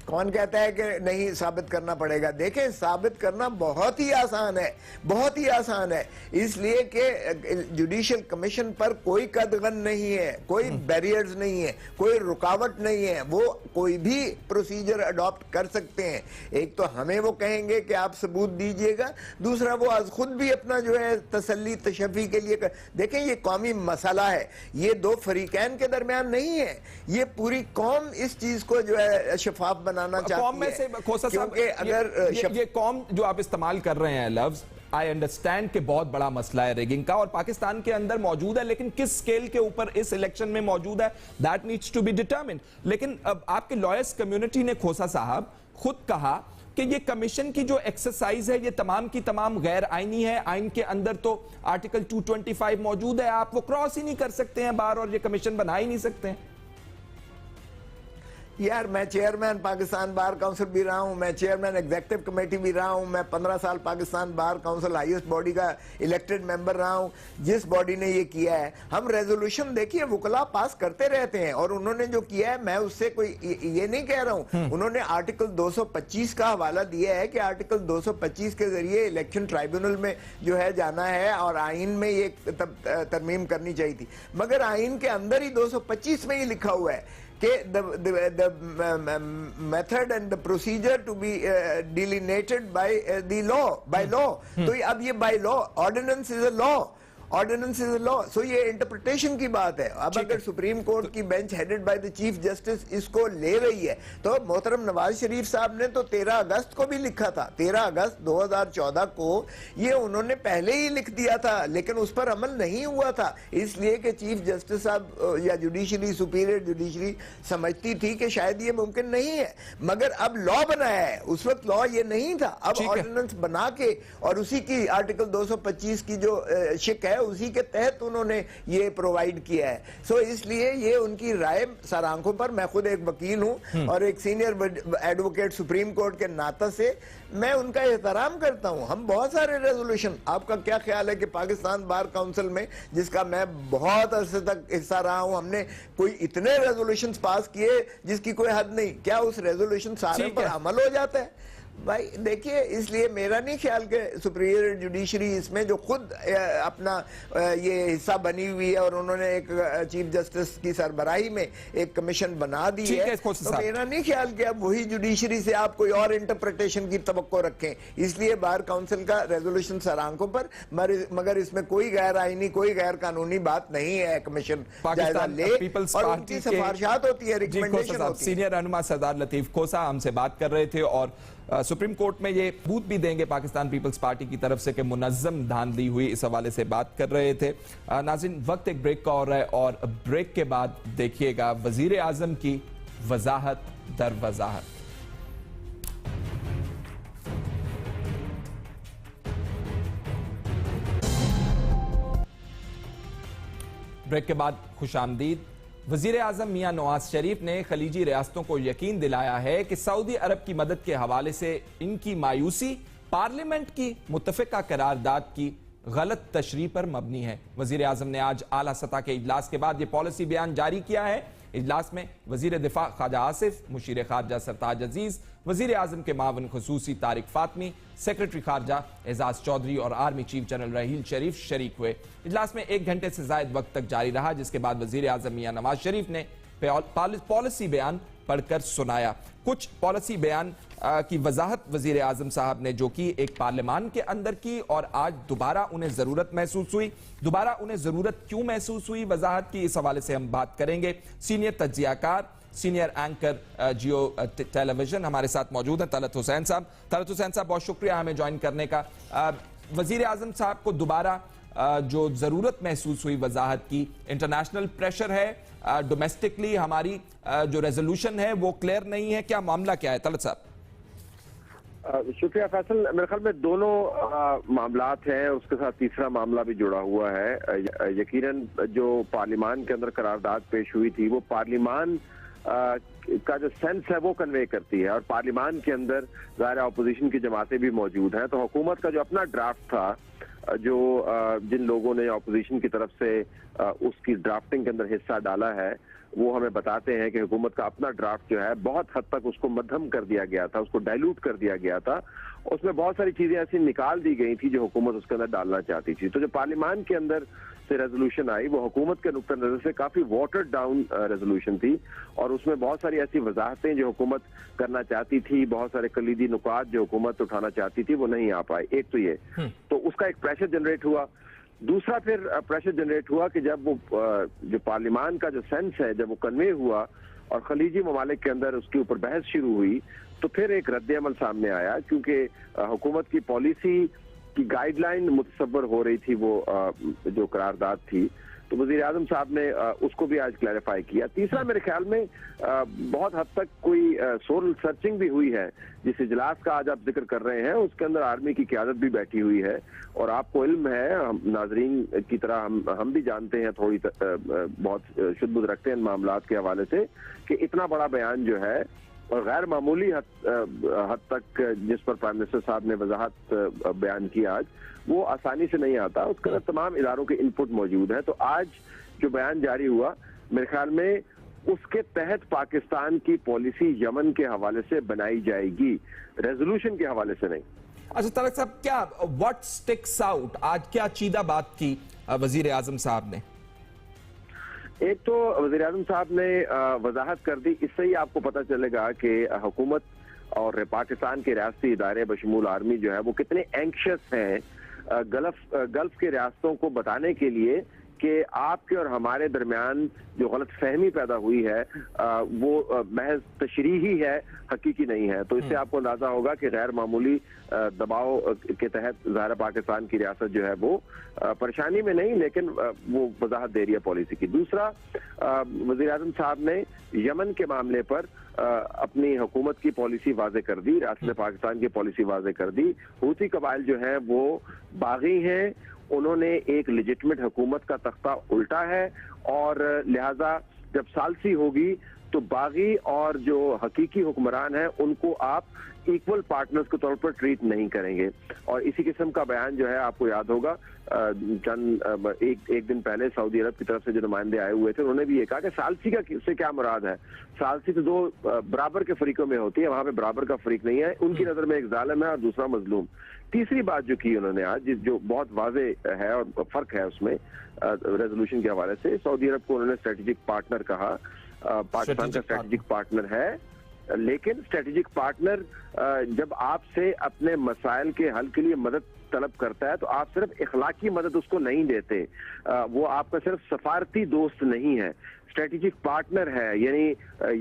कौन कहता है कि नहीं साबित करना पड़ेगा? देखें, साबित करना बहुत ही आसान है, बहुत ही आसान है, इसलिए कि जुडिशियल कमीशन पर कोई कदगन नहीं है, कोई बैरियर्स नहीं है, कोई रुकावट नहीं है, वो कोई भी प्रोसीजर अडॉप्ट कर सकते हैं। एक तो हमें वो कहेंगे कि आप सबूत दीजिएगा, दूसरा वो आज खुद भी अपना जो है तसल्ली तशफ़ी के लिए देखें, ये कौमी मसला है, ये दो फरीकैन के दरमियान नहीं है, ये पूरी कौम इस चीज को जो है शफाफ बनाना कौम में से खोसा साहब, अगर ये कौम जो आप इस्तेमाल कर रहे हैं लफ्ज, आई अंडरस्टैंड कि बहुत बड़ा मसला है रिगिंग का और पाकिस्तान के अंदर मौजूद है, लेकिन किस स्केल के ऊपर इस इलेक्शन में मौजूद है that needs to be determined. लेकिन अब आपके लॉयर्स कम्युनिटी ने खोसा साहब खुद कहा कि ये कमीशन की जो एक्सरसाइज है ये तमाम की तमाम गैर आईनी है। आइन के अंदर तो आर्टिकल 225 मौजूद है, आप वो क्रॉस ही नहीं कर सकते हैं बार, और ये कमीशन बना ही नहीं सकते हैं। यार, मैं चेयरमैन पाकिस्तान बार काउंसिल भी रहा हूं, मैं चेयरमैन एग्जीक्यूटिव कमेटी भी रहा हूं, मैं 15 साल Pakistan bar council highest body का इलेक्टेड मेंबर रहा हूं, जिस बॉडी ने ये किया है। हम रेजोल्यूशन देखिए वुकला पास करते रहते हैं और उन्होंने जो किया है, मैं उससे कोई ये नहीं कह रहा हूं। उन्होंने आर्टिकल 225 का हवाला दिया है कि आर्टिकल 225 के जरिए इलेक्शन ट्राइब्यूनल में जो है जाना है और आइन में ये तरमीम करनी चाहिए थी, मगर आइन के अंदर ही 225 में ही लिखा हुआ है कि the method and the procedure to be delineated by the law, by law। तो अब ये by law, ordinance is a law, ordinance is law. So ये इंटरप्रिटेशन की बात है। अब अगर सुप्रीम कोर्ट की bench headed by the chief justice इसको ले रही है तो मोहतरम नवाज शरीफ साहब ने तो 13 अगस्त को भी लिखा था, 13 अगस्त 2014 को ये उन्होंने पहले ही लिख दिया था, लेकिन उस पर अमल नहीं हुआ था, इसलिए कि चीफ जस्टिस साहब या जुडिशरी, सुपीरियर जुडिशरी समझती थी कि शायद ये मुमकिन नहीं है। मगर अब लॉ बनाया है, उस वक्त लॉ ये नहीं था। अब ऑर्डिनेंस बना के और उसी की आर्टिकल 225 की जो शिक है उसी के तहत उन्होंने ये प्रोवाइड किया है। सो इसलिए ये उनकी राय सर आंखों पर, मैं खुद एक वकील हूं और एक सीनियर एडवोकेट सुप्रीम कोर्ट के नाते से मैं उनका एहतराम करता हूं। हम बहुत सारे रेजोल्यूशन, आपका क्या ख्याल है कि पाकिस्तान बार काउंसिल में, जिसका मैं बहुत अरसे तक हिस्सा रहा हूं, हमने कोई इतने रेजोल्यूशंस पास किए जिसकी कोई हद नहीं, क्या उस रेजोल्यूशन सारे पर अमल हो जाता है? भाई देखिए, इसलिए मेरा नहीं ख्याल कि सुप्रीरियर जुडिशरी इसमें जो खुद अपना ये हिस्सा बनी हुई है और उन्होंने एक चीफ जस्टिस की सरबराही में एक कमीशन बना दी है, तो मेरा नहीं ख्याल कि अब वही जुडिशरी से आप कोई और इंटरप्रिटेशन की तवक्को रखें। इसलिए बार काउंसिल का रेजोल्यूशन सर आंखों पर, मगर इसमें कोई गैर आईनी, कोई गैर कानूनी बात नहीं है। कमीशन जायजा ले और उनकी सिफारिशात होती है, रिकमेंडेशन होती है। सीनियर रहनुमा सरदार लतीफ खोसा हमसे बात कर रहे थे और सुप्रीम कोर्ट में ये सबूत भी देंगे पाकिस्तान पीपल्स पार्टी की तरफ से कि मुनज्जम धांधली हुई, इस हवाले से बात कर रहे थे। नाज़रीन, वक्त एक ब्रेक का और है और ब्रेक के बाद देखिएगा वजीर आजम की वजाहत दर वजाहत। ब्रेक के बाद खुशामदीद। वजीर आजम मियां नवाज शरीफ ने खलीजी रियासतों को यकीन दिलाया है कि सऊदी अरब की मदद के हवाले से इनकी मायूसी पार्लियामेंट की मुत्तफिका करारदाद की गलत तशरीह पर मबनी है। वजीर आजम ने आज आला सतह के इजलास के बाद यह पॉलिसी बयान जारी किया है। इजलास में वजीर दिफा ख्वाजा आसिफ, मुशीर खारजा सरताज अजीज, वजीर आजम के मावन खुसूसी तारिक फातमी, सेक्रेटरी खारजा एजाज चौधरी और आर्मी चीफ जनरल रहील शरीफ शरीक हुए। इजलास में 1 घंटे से ज्यादा वक्त तक जारी रहा, जिसके बाद वजीर आजम मियां नवाज शरीफ ने पॉलिसी बयान पढ़कर सुनाया। कुछ पॉलिसी बयान की वजाहत वजीर आजम साहब ने जो की एक पार्लियामान के अंदर की, और आज दोबारा उन्हें जरूरत महसूस हुई। दोबारा उन्हें जरूरत क्यों महसूस हुई वजाहत की, इस हवाले से हम बात करेंगे। सीनियर तज्जियाकार, सीनियर एंकर जियो टेलीविजन हमारे साथ मौजूद हैं तलत हुसैन साहब। तलत हुसैन साहब, बहुत शुक्रिया हमें ज्वाइन करने का। वजीर आजम साहब को दोबारा जो जरूरत महसूस हुई वजाहत की, इंटरनेशनल प्रेशर है, डोमेस्टिकली हमारी जो रेजोल्यूशन है वो क्लियर नहीं है, क्या मामला क्या है तलत साहब? शुक्रिया फैसल। मेरे ख्याल में दोनों मामलात हैं, उसके साथ तीसरा मामला भी जुड़ा हुआ है। यकीनन जो पार्लियामान के अंदर करारदाद पेश हुई थी वो पार्लियामान का जो सेंस है वो कन्वे करती है, और पार्लियामान के अंदर ज़ाहिर अपोजिशन की जमातें भी मौजूद हैं। तो हुकूमत का जो अपना ड्राफ्ट था, जो जिन लोगों ने अपोजिशन की तरफ से उसकी ड्राफ्टिंग के अंदर हिस्सा डाला है, वो हमें बताते हैं कि हुकूमत का अपना ड्राफ्ट जो है बहुत हद तक उसको मध्यम कर दिया गया था, उसको डाइल्यूट कर दिया गया था। उसमें बहुत सारी चीजें ऐसी निकाल दी गई थी जो हुकूमत उसके अंदर डालना चाहती थी। तो जो पार्लियामान के अंदर से रेजोल्यूशन आई वो हुकूमत के नुक्ता नजर से काफी वाटर्ड डाउन रेजोल्यूशन थी, और उसमें बहुत सारी ऐसी वजाहतें जो हुकूमत करना चाहती थी, बहुत सारे कलीदी नुकात जो हुकूमत उठाना चाहती थी वो नहीं आ पाए। एक तो ये, तो उसका एक प्रेशर जनरेट हुआ। दूसरा फिर प्रेशर जनरेट हुआ कि जब वो जो पार्लियामान का जो सेंस है जब वो कन्वे हुआ और खलीजी ममालिक के अंदर उसके ऊपर बहस शुरू हुई, तो फिर एक रद्द-ए-अमल सामने आया, क्योंकि हुकूमत की पॉलिसी की गाइडलाइन मुतसव्वर हो रही थी वो जो करारदाद थी। तो वज़ीर आज़म साहब ने उसको भी आज क्लैरिफाई किया। तीसरा, मेरे ख्याल में बहुत हद तक कोई सोल सर्चिंग भी हुई है। जिस इजलास का आज आप जिक्र कर रहे हैं उसके अंदर आर्मी की क़यादत भी बैठी हुई है, और आपको इल्म है, नाजरीन की तरह हम भी जानते हैं, थोड़ी बहुत शुद्ध रखते हैं इन मामलात के हवाले से, कि इतना बड़ा बयान जो है और गैर मामूली हद तक जिस पर प्राइम मिनिस्टर साहब ने वजाहत बयान किया आज, वो आसानी से नहीं आता। उसके अंदर तमाम इदारों के इनपुट मौजूद हैं। तो आज जो बयान जारी हुआ, मेरे ख्याल में उसके तहत पाकिस्तान की पॉलिसी यमन के हवाले से बनाई जाएगी, रेजोल्यूशन के हवाले से नहीं। अच्छा तलत साहब, क्या व्हाट स्टिक्स आउट, आज क्या चीदा बात की वजीर आजम साहब ने? एक तो वज़ीर आज़म साहब ने वजाहत कर दी, इससे ही आपको पता चलेगा कि हुकूमत और पाकिस्तान के रियासती इदारे बशमूल आर्मी जो है वो कितने एंक्शस हैं गल्फ के रियासतों को बताने के लिए कि आपके और हमारे दरमियान जो गलतफहमी पैदा हुई है वो महज तशरीही है, हकीकी नहीं है। तो इससे आपको अंदाजा होगा कि गैर मामूली दबाव के तहत ज़ाहिर पाकिस्तान की रियासत जो है वो परेशानी में नहीं, लेकिन वो वजाहत दे रही है पॉलिसी की। दूसरा, वज़ीर आज़म साहब ने यमन के मामले पर अपनी हुकूमत की पॉलिसी वाजे कर दी, रियासत पाकिस्तान की पॉलिसी वाजे कर दी। हूती कबाइल जो है वो बागी हैं, उन्होंने एक लेजिटिमेट हुकूमत का तख्ता उल्टा है और लिहाजा जब सालसी होगी तो बागी और जो हकीकी हुक्मरान हैं उनको आप इक्वल पार्टनर्स के तौर पर ट्रीट नहीं करेंगे। और इसी किस्म का बयान जो है आपको याद होगा एक दिन पहले सऊदी अरब की तरफ से जो नुमाइंदे आए हुए थे, उन्होंने भी ये कहा कि सालसी का से क्या मुराद है। सालसी तो दो बराबर के फरीकों में होती है, वहां पे बराबर का फरीक नहीं है। उनकी नजर में एक जालिम है और दूसरा मजलूम। तीसरी बात जो की उन्होंने आज, जो बहुत वाजे है और फर्क है उसमें रेजोल्यूशन के हवाले से, सऊदी अरब को उन्होंने स्ट्रेटेजिक पार्टनर कहा। पाकिस्तान का स्ट्रेटेजिक पार्टनर है, लेकिन स्ट्रेटेजिक पार्टनर जब आपसे अपने मसाइल के हल के लिए मदद तलब करता है तो आप सिर्फ इखलाकी मदद उसको नहीं देते, वो आपका सिर्फ सफारती दोस्त नहीं है, स्ट्रेटेजिक पार्टनर है। यानी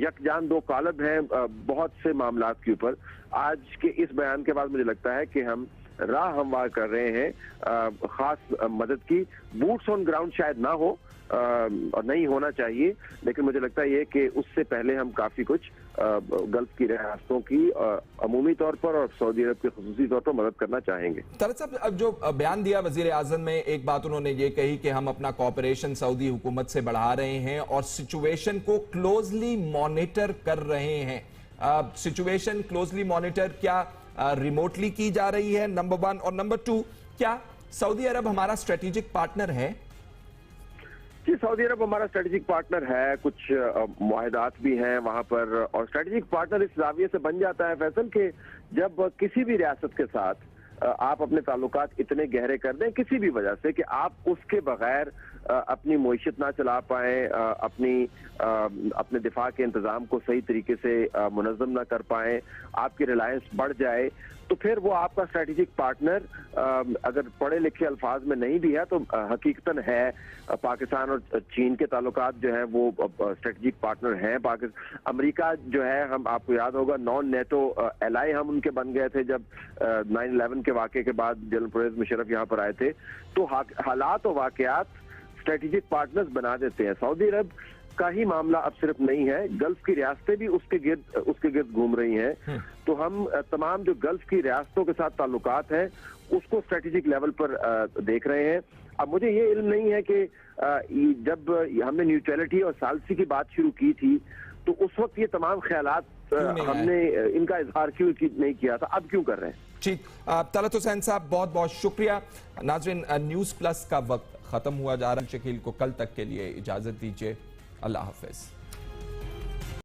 यकजान दो कालब हैं बहुत से मामलात के ऊपर। आज के इस बयान के बाद मुझे लगता है कि हम राह हमवार कर रहे हैं खास मदद की। बूट्स ऑन ग्राउंड शायद ना हो और नहीं होना चाहिए, लेकिन मुझे लगता है ये कि उससे पहले हम काफी कुछ गल्फ की रियासतों की अमूमी तौर पर और सऊदी अरब के खुसूसी तौर पर मदद करना चाहेंगे। तरसब अब जो बयान दिया वजीर आजम में, एक बात उन्होंने ये कही कि हम अपना कॉपरेशन सऊदी हुकूमत से बढ़ा रहे हैं और सिचुएशन को क्लोजली मॉनिटर कर रहे हैं। सिचुएशन क्लोजली मॉनिटर क्या रिमोटली की जा रही है, नंबर 1, और नंबर 2, क्या सऊदी अरब हमारा स्ट्रेटेजिक पार्टनर है? जी, सऊदी अरब हमारा स्ट्रेटेजिक पार्टनर है, कुछ मुआहदात भी हैं वहां पर। और स्ट्रेटेजिक पार्टनर इस जाविये से बन जाता है फैसल कि जब किसी भी रियासत के साथ आप अपने ताल्लुकात इतने गहरे कर दें किसी भी वजह से कि आप उसके बगैर अपनी मईशत ना चला पाएं, अपने दिफा के इंतजाम को सही तरीके से मुनज़्ज़म ना कर पाएं, आपकी रिलायंस बढ़ जाए, तो फिर वो आपका स्ट्रेटेजिक पार्टनर अगर पढ़े लिखे अल्फाज में नहीं भी है तो हकीकतन है। पाकिस्तान और चीन के ताल्लुकात जो है वो स्ट्रेटेजिक पार्टनर हैं। अमेरिका जो है, हम आपको याद होगा, नॉन नेटो एलाई हम उनके बन गए थे जब 9/11 के वाक़े के बाद जनरल परवेज मुशर्रफ यहाँ पर आए थे। तो हालात और वाक़यात स्ट्रेटेजिक पार्टनर्स बना देते हैं। सऊदी अरब का ही मामला अब सिर्फ नहीं है, गल्फ की रियासतें भी उसके गिर्द घूम रही हैं। तो हम तमाम जो गल्फ की रियासतों के साथ ताल्लुकात हैं उसको स्ट्रेटेजिक लेवल पर देख रहे हैं। अब मुझे ये इल्म नहीं है कि जब हमने न्यूट्रलिटी और सालसी की बात शुरू की थी तो उस वक्त ये तमाम ख्यालात हमने इनका इजहार क्यों नहीं किया था, अब क्यों कर रहे हैं। ठीक, तलत हुसैन साहब बहुत बहुत शुक्रिया। नाज़रीन, न्यूज़ प्लस का वक्त खत्म हुआ जा रहा है। शकील को कल तक के लिए इजाजत दीजिए। अल्लाह हाफिज।